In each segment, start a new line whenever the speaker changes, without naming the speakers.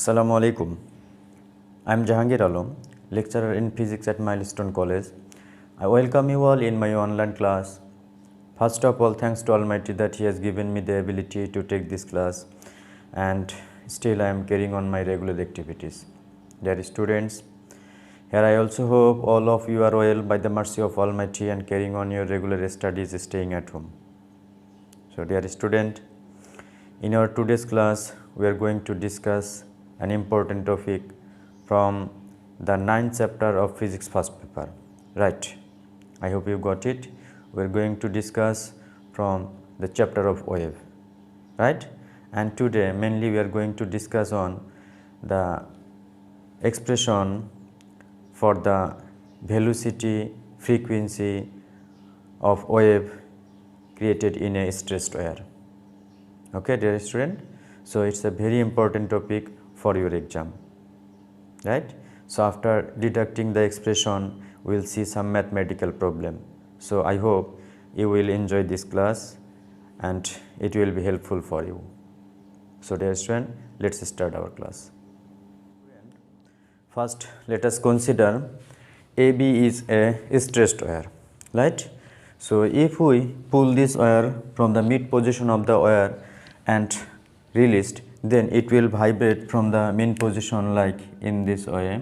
Assalamu alaikum. I am Jahangir Alam, lecturer in physics at Milestone College. I welcome you all in my online class. First of all, thanks to Almighty that He has given me the ability to take this class, and still I am carrying on my regular activities. Dear students, here I also hope all of you are well by the mercy of Almighty and carrying on your regular studies, staying at home. So dear student, in our today's class, we are going to discuss an important topic from the 9th chapter of physics first paper, right? I hope you got it. We are going to discuss from the chapter of wave, right? And today mainly we are going to discuss on the expression for the velocity, frequency of wave created in a stressed wire. Okay, dear student, so it's a very important topic for your exam, right? So after deducting the expression, we will see some mathematical problem. So I hope you will enjoy this class and it will be helpful for you. So dear student, let's start our class. First, let us consider AB is a stressed wire, right? So if we pull this wire from the mid position of the wire and released, then it will vibrate from the main position like in this way.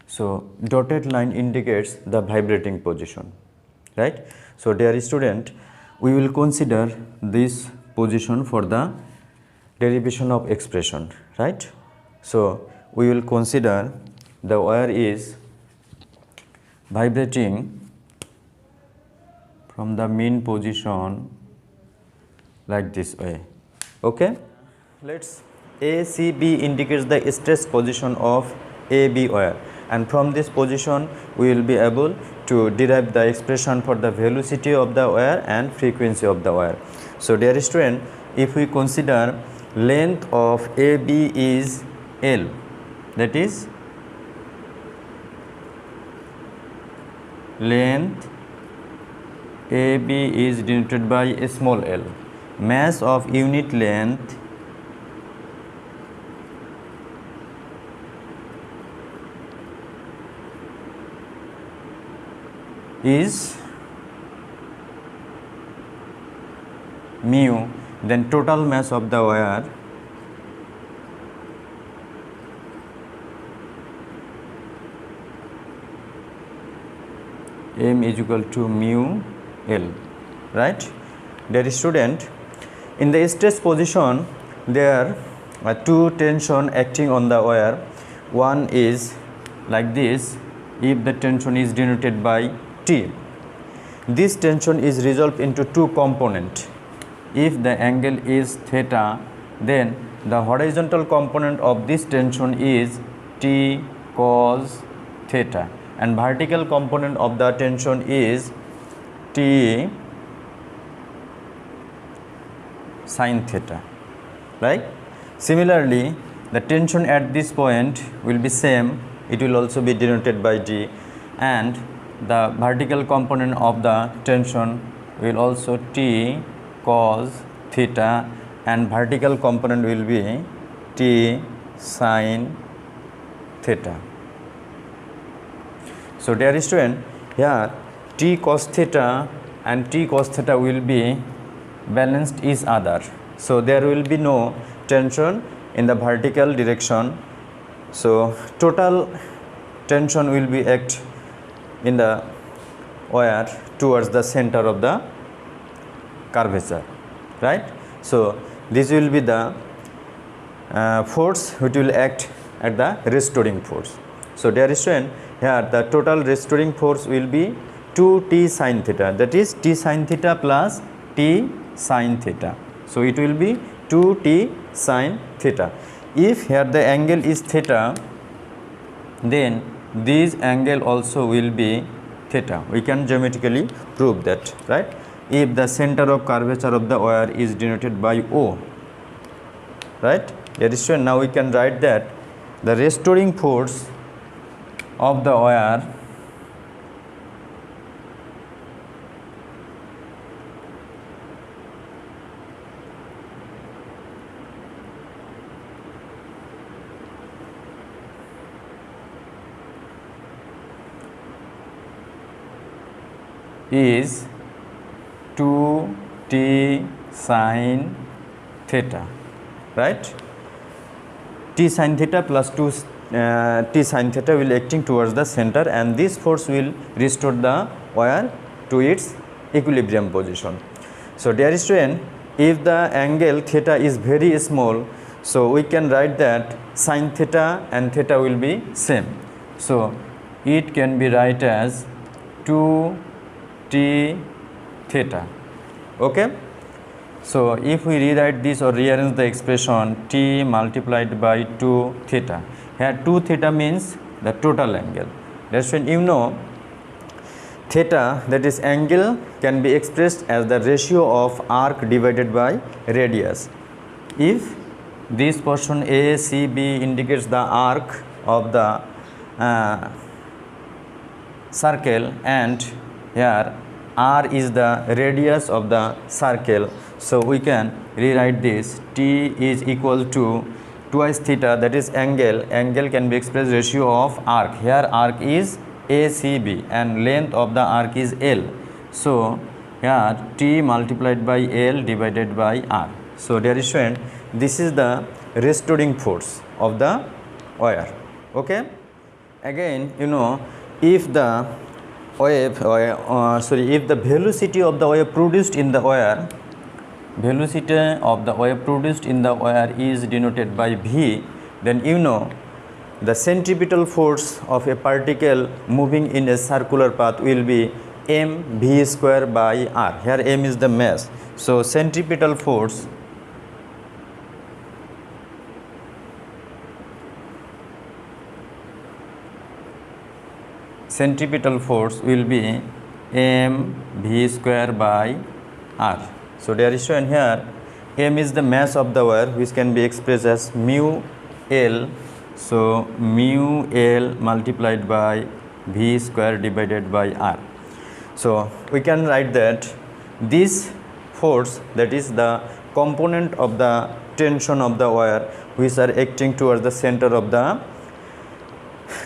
So dotted line indicates the vibrating position, right? So dear student, we will consider this position for the derivation of expression, right? So we will consider the wire is vibrating from the mean position like this way. Okay, let's ACB indicates the stress position of AB wire, and from this position we will be able to derive the expression for the velocity of the wire and frequency of the wire. So dear student, if we consider length of AB is L, that is length AB is denoted by a small l. Mass of unit length is mu, then total mass of the wire M is equal to mu L, right? Dear student, in the stress position there are two tension acting on the wire. One is like this if the tension is denoted by T. This tension is resolved into two components. If the angle is theta, then the horizontal component of this tension is T cos theta, and vertical component of the tension is T sin theta, right? Similarly, the tension at this point will be same, it will also be denoted by G, and the vertical component of the tension will also T cos theta, and vertical component will be T sin theta. So dear student, here T cos theta and T cos theta will be balanced each other. So there will be no tension in the vertical direction. So total tension will be act in the wire towards the center of the curvature, right? So this will be the force which will act at the restoring force. So dear student, here the total restoring force will be 2T sin theta, that is T sin theta plus T sin theta. So it will be 2T sin theta. If here the angle is theta, then this angle also will be theta. We can geometrically prove that, right? If the center of curvature of the wire is denoted by O, right? Dear student, now we can write that the restoring force of the wire is 2t sin theta, right? T sin theta plus 2 t sin theta will acting towards the center, and this force will restore the wire to its equilibrium position. So dear student, if the angle theta is very small, so we can write that sin theta and theta will be same. So it can be write as 2t theta. Okay. So if we rewrite this or rearrange the expression t multiplied by 2 theta, here 2 theta means the total angle. That's when you know theta, that is angle, can be expressed as the ratio of arc divided by radius. If this portion ACB indicates the arc of the circle, and here r is the radius of the circle, so we can rewrite this t is equal to twice theta, that is angle can be expressed ratio of arc. Here arc is ACB and length of the arc is L, so here t multiplied by L divided by r. So dear student, this is the restoring force of the wire. Okay. Again, you know, if the wave if the velocity of the wave produced in the wire, is denoted by V, then you know the centripetal force of a particle moving in a circular path will be mv square by r. Here m is the mass, so centripetal force will be mv square by r. So dear student, here m is the mass of the wire, which can be expressed as mu L. So mu L multiplied by v square divided by r. So we can write that this force, that is the component of the tension of the wire, which are acting towards the center of the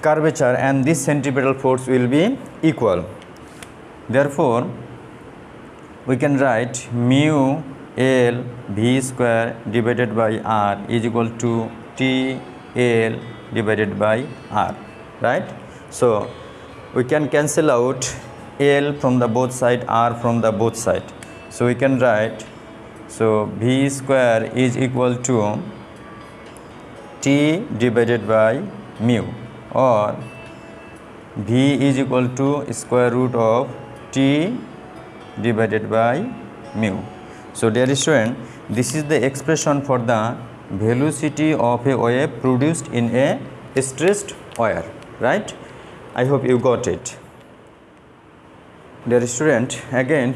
curvature, and this centripetal force will be equal. Therefore we can write mu L v square divided by r is equal to T L divided by r, right? So we can cancel out L from the both side, r from the both side. So we can write, so v square is equal to T divided by mu, or v is equal to square root of T divided by mu. So dear student, this is the expression for the velocity of a wave produced in a stressed wire, right? I hope you got it. Dear student, again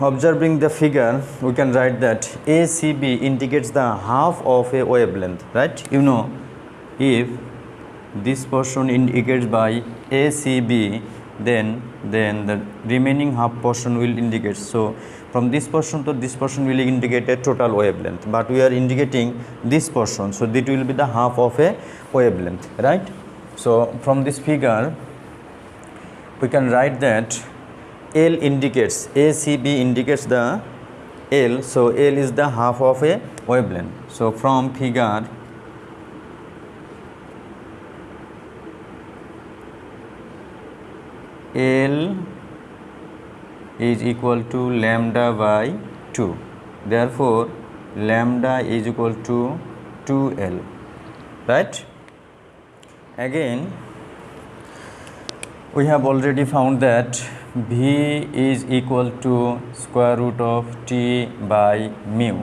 observing the figure, we can write that ACB indicates the half of a wavelength, right? You know, if this portion indicates by ACB, then the remaining half portion will indicate. So from this portion to this portion will indicate a total wavelength, but we are indicating this portion, so that will be the half of a wavelength, right? So from this figure we can write that L indicates, ACB indicates the L, so L is the half of a wavelength. So from figure L is equal to lambda by 2. Therefore, lambda is equal to 2L, right? Again, we have already found that V is equal to square root of T by mu.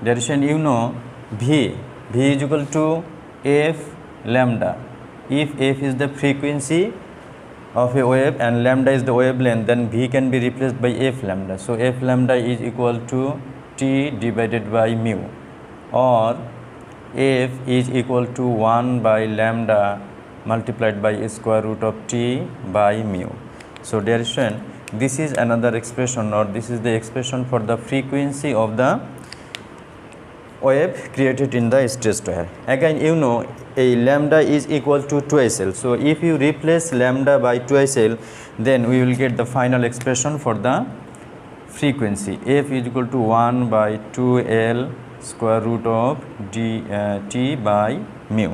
There is an, you know, V is equal to F lambda. If F is the frequency of a wave and lambda is the wavelength, then V can be replaced by F lambda. So F lambda is equal to T divided by mu, or F is equal to 1 by lambda multiplied by square root of T by mu. So dear student, this is another expression, or this is the expression for the frequency of the wave created in the stressed wire. Again, you know a lambda is equal to twice L. So if you replace lambda by twice L, then we will get the final expression for the frequency. F is equal to 1 by 2L square root of T by mu.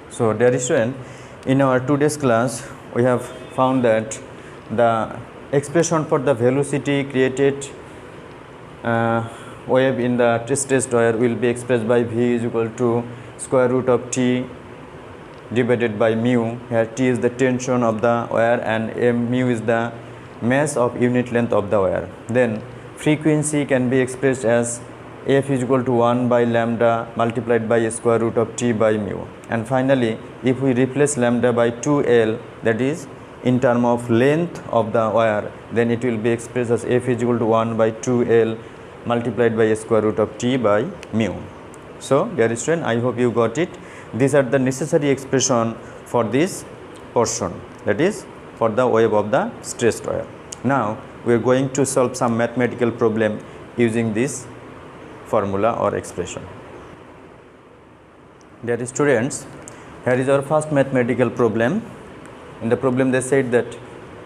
So dear student, in our today's class we have found that the expression for the velocity created wave in the stressed wire will be expressed by V is equal to square root of T divided by mu. Here T is the tension of the wire and mu is the mass of unit length of the wire. Then frequency can be expressed as F is equal to 1 by lambda multiplied by square root of T by mu. And finally, if we replace lambda by 2L, that is in term of length of the wire, then it will be expressed as F is equal to 1 by 2L multiplied by square root of T by mu. So dear student, I hope you got it. These are the necessary expression for this portion, that is for the wave of the stressed wire. Now we are going to solve some mathematical problem using this formula or expression. Dear students, here is our first mathematical problem. In the problem they said that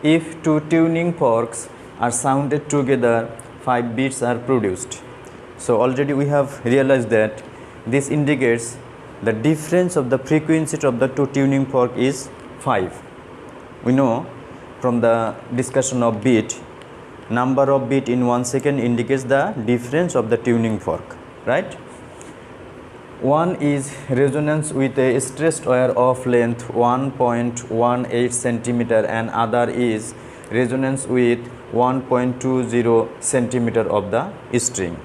if two tuning forks are sounded together, 5 beats are produced. So already we have realized that this indicates the difference of the frequency of the two tuning fork is 5. We know from the discussion of beat, number of beat in 1 second indicates the difference of the tuning fork, right? One is resonance with a stressed wire of length 1.18 centimeter and other is resonance with 1.20 centimeter of the string.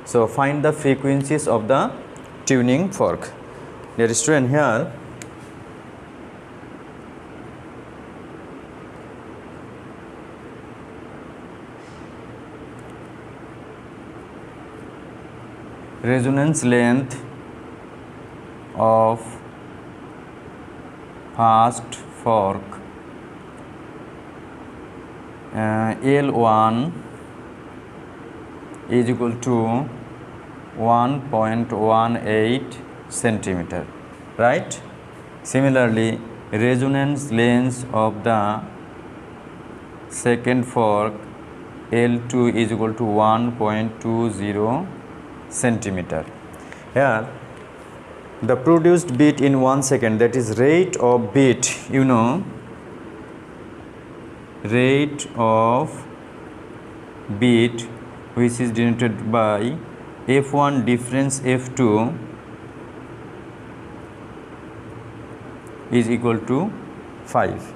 So find the frequencies of the tuning fork. Dear student, here resonance length of first fork L1 is equal to 1.18 centimeter, right? Similarly, resonance length of the second fork L2 is equal to 1.20 centimeter. Here the produced beat in 1 second, that is rate of beat, you know, rate of beat which is denoted by F1 difference F2 is equal to 5.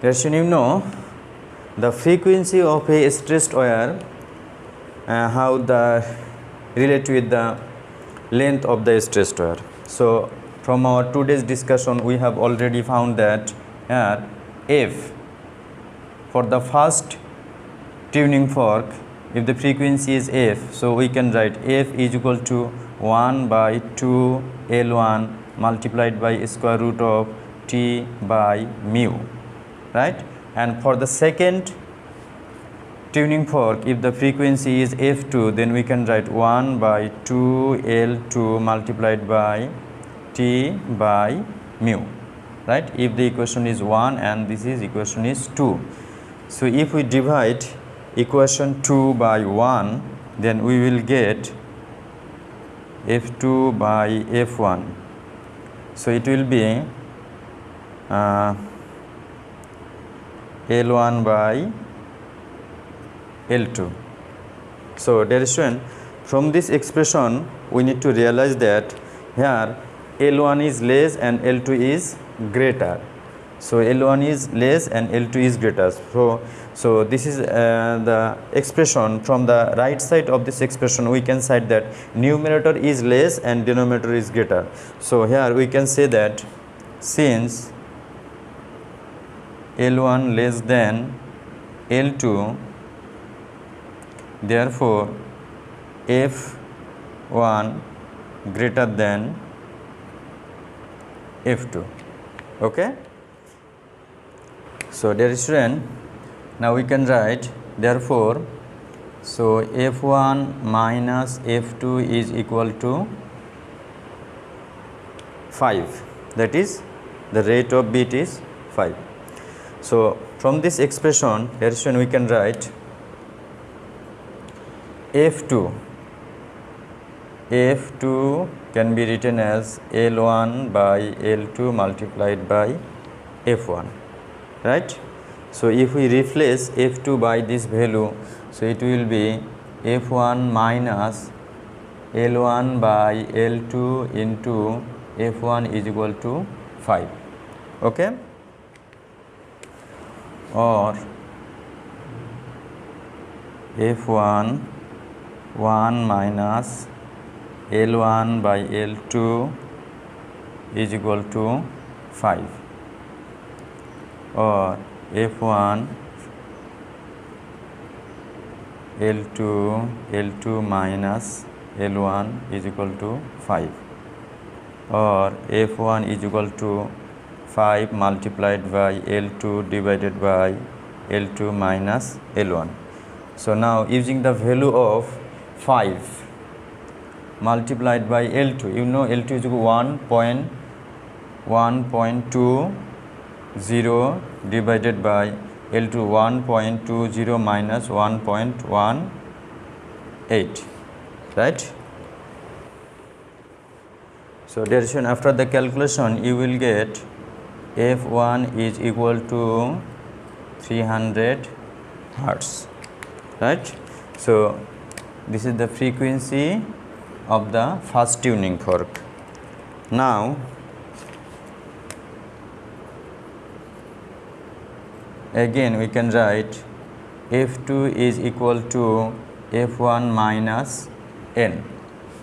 Yes, you know the frequency of a stressed wire, how the relate with the length of the stressed wire. So from our today's discussion we have already found that here F for the first tuning fork, if the frequency is F, so we can write F is equal to 1 by 2 L1 multiplied by square root of T by mu, right? And for the second tuning fork, if the frequency is F2, then we can write 1 by 2 L2 multiplied by T by mu, right? If the equation is 1 and this is equation is 2. So if we divide equation 2 by 1, then we will get F2 by F1. So it will be L1 by L2. So dear student, from this expression we need to realize that here L1 is less and L2 is greater. So L1 is less and L2 is greater. So this is the expression. From the right side of this expression we can cite that numerator is less and denominator is greater. So here we can say that since L1 less than L2, therefore F1 greater than F2. Okay. So dear student, now we can write therefore, so F1 minus F2 is equal to 5, that is the rate of beat is 5. So from this expression, dear student, we can write F2 can be written as L1 by L2 multiplied by F1, right? So if we replace F2 by this value, so it will be F1 minus L1 by L2 into F1 is equal to 5, okay? Or F1 1 minus L1 by L2 is equal to 5, or F1 L2 minus L1 is equal to 5, or F1 is equal to 5 multiplied by L2 divided by L2 minus L1. So now using the value of 5 multiplied by L2, you know L2 is equal to 1.20 divided by L2 1.20 minus 1.18, right? So dear student, after the calculation you will get F1 is equal to 300 Hertz, right? So this is the frequency of the first tuning fork. Now again we can write F2 is equal to F1 minus N,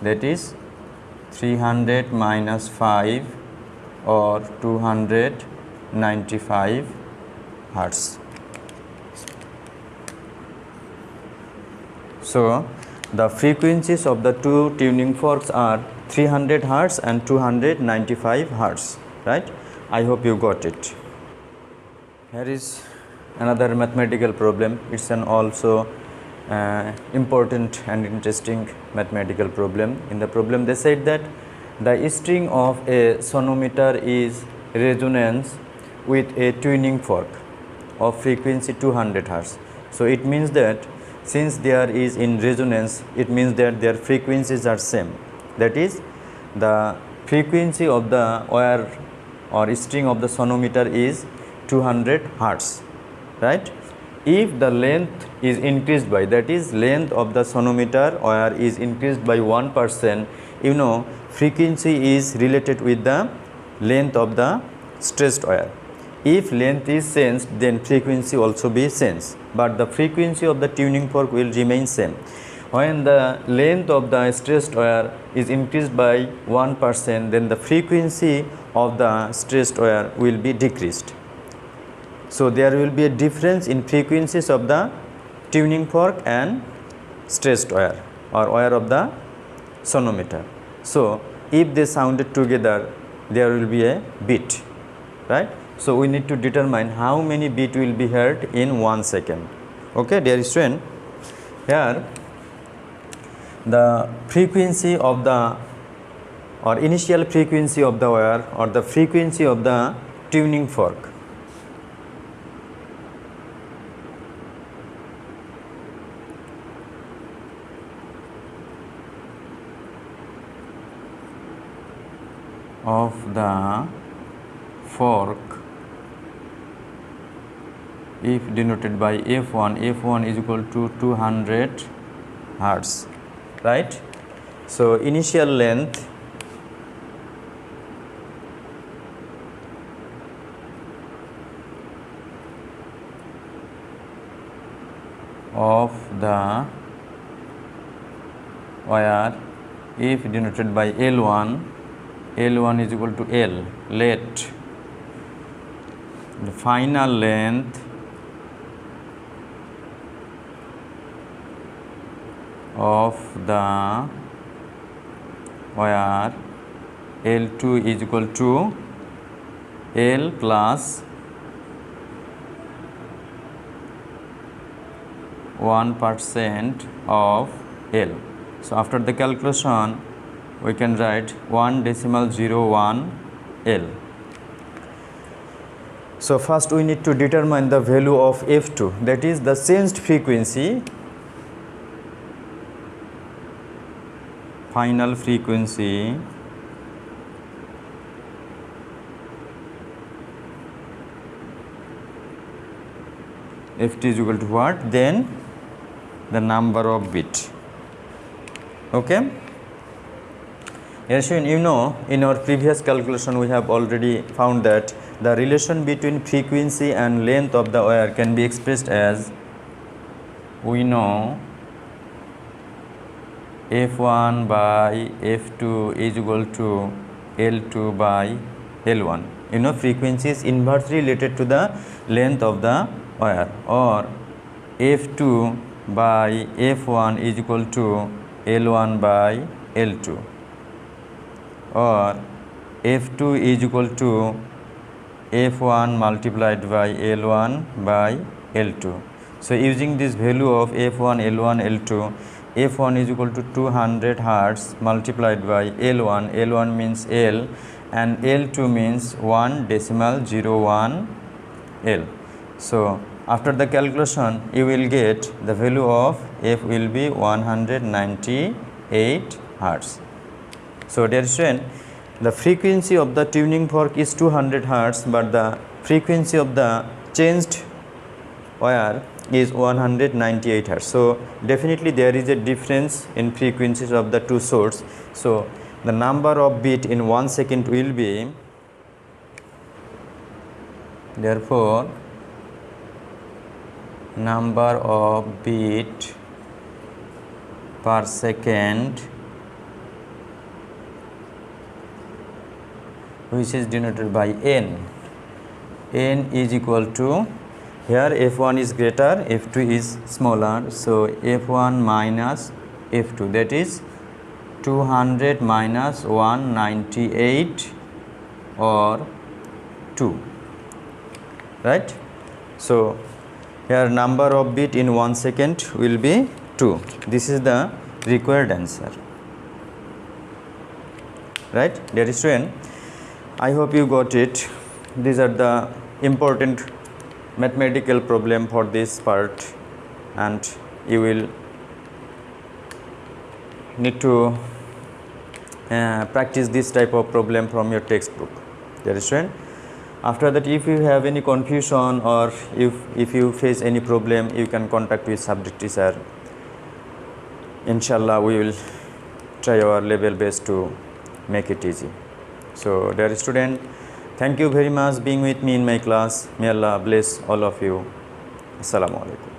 that is 300 minus 5 or 295 Hertz. So the frequencies of the two tuning forks are 300 Hertz and 295 Hertz, right? I hope you got it. Here is another mathematical problem. It's an also important and interesting mathematical problem. In the problem they said that the string of a sonometer is resonance with a tuning fork of frequency 200 Hertz. So it means that since there is in resonance, it means that their frequencies are same. That is, the frequency of the wire or string of the sonometer is 200 Hertz, right? If the length is increased by, that is length of the sonometer wire is increased by 1%, you know frequency is related with the length of the stretched wire. If length is changed, then frequency also be changed, but the frequency of the tuning fork will remain same. When the length of the stretched wire is increased by 1%, then the frequency of the stretched wire will be decreased. So there will be a difference in frequencies of the tuning fork and stretched wire or wire of the sonometer. So if they sounded together, there will be a beat, right? So we need to determine how many beat will be heard in 1 second. Okay, dear student, here the frequency of the or initial frequency of the wire or the frequency of the tuning fork of the fork, if denoted by F1 is equal to 200 Hertz, right? So initial length of the wire, if denoted by L1 is equal to L, let the final length of the wire L2 is equal to L plus 1% of L. So after the calculation we can write 1.01 L. So first we need to determine the value of F2, that is the changed frequency, final frequency Ft is equal to what? Then the number of bit. Okay. As you know, in our previous calculation we have already found that the relation between frequency and length of the wire can be expressed as, we know, F1 by F2 is equal to L2 by L1. You know, frequency is inversely related to the length of the wire, or F2 by F1 is equal to L1 by L2, or F2 is equal to F1 multiplied by L1 by L2. So using this value of F1, L1, L2, F1 is equal to 200 Hertz multiplied by L1, L1 means L, and L2 means 1.01 L. So after the calculation you will get the value of F will be 198 Hertz. So dear student, the frequency of the tuning fork is 200 Hertz, but the frequency of the changed wire is 198 Hertz. So definitely there is a difference in frequencies of the two sources. So the number of bit in 1 second will be, therefore number of bit per second, which is denoted by n. N is equal to, here F1 is greater, F2 is smaller, so F1 minus F2, that is 200 minus 198 or 2, right? So here number of bit in 1 second will be 2. This is the required answer, right? Dear student, I hope you got it. These are the important mathematical problem for this part, and you will need to practice this type of problem from your textbook, dear student. After that, if you have any confusion or if you face any problem, you can contact with subject teacher. Inshallah, we will try our level best to make it easy. So dear student, thank you very much being with me in my class. May Allah bless all of you. Assalamu alaikum.